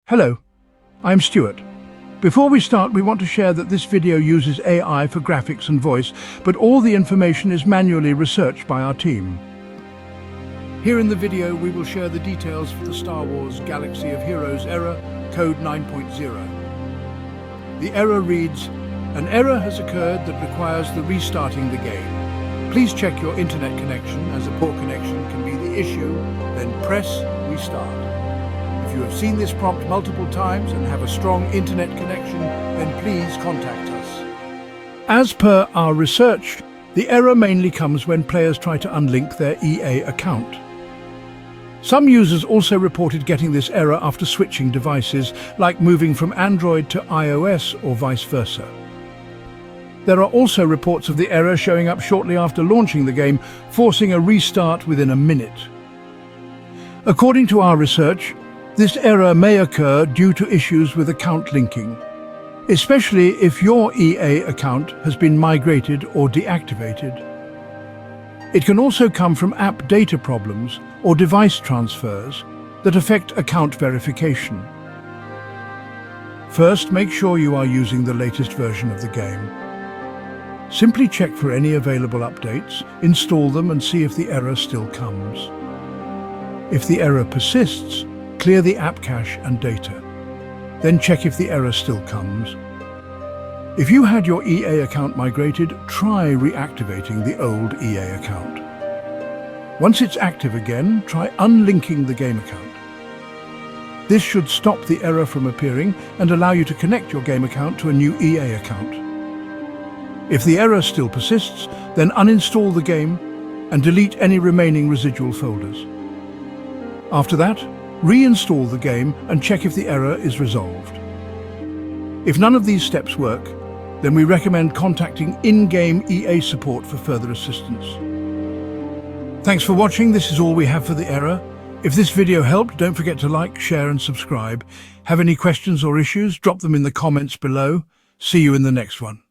Hello, I'm Stuart. Before we start, we want to share that this video uses AI for graphics and voice, but all the information is manually researched by our team. Here in the video, we will share the details for the Star Wars Galaxy of Heroes error, code 9.0. The error reads, "An error has occurred that requires the restarting the game. Please check your internet connection, as a poor connection can be the issue, then press restart. If you have seen this prompt multiple times and have a strong internet connection, then please contact us." As per our research, the error mainly comes when players try to unlink their EA account. Some users also reported getting this error after switching devices, like moving from Android to iOS or vice versa. There are also reports of the error showing up shortly after launching the game, forcing a restart within a minute. According to our research, this error may occur due to issues with account linking, especially if your EA account has been migrated or deactivated. It can also come from app data problems or device transfers that affect account verification. First, make sure you are using the latest version of the game. Simply check for any available updates, install them and see if the error still comes. If the error persists, clear the app cache and data. Then check if the error still comes. If you had your EA account migrated, try reactivating the old EA account. Once it's active again, try unlinking the game account. This should stop the error from appearing and allow you to connect your game account to a new EA account. If the error still persists, then uninstall the game and delete any remaining residual folders. After that, reinstall the game and check if the error is resolved. If none of these steps work, then we recommend contacting in-game EA support for further assistance. Thanks for watching. This is all we have for the error. If this video helped, don't forget to like, share and subscribe. Have any questions or issues? Drop them in the comments below. See you in the next one.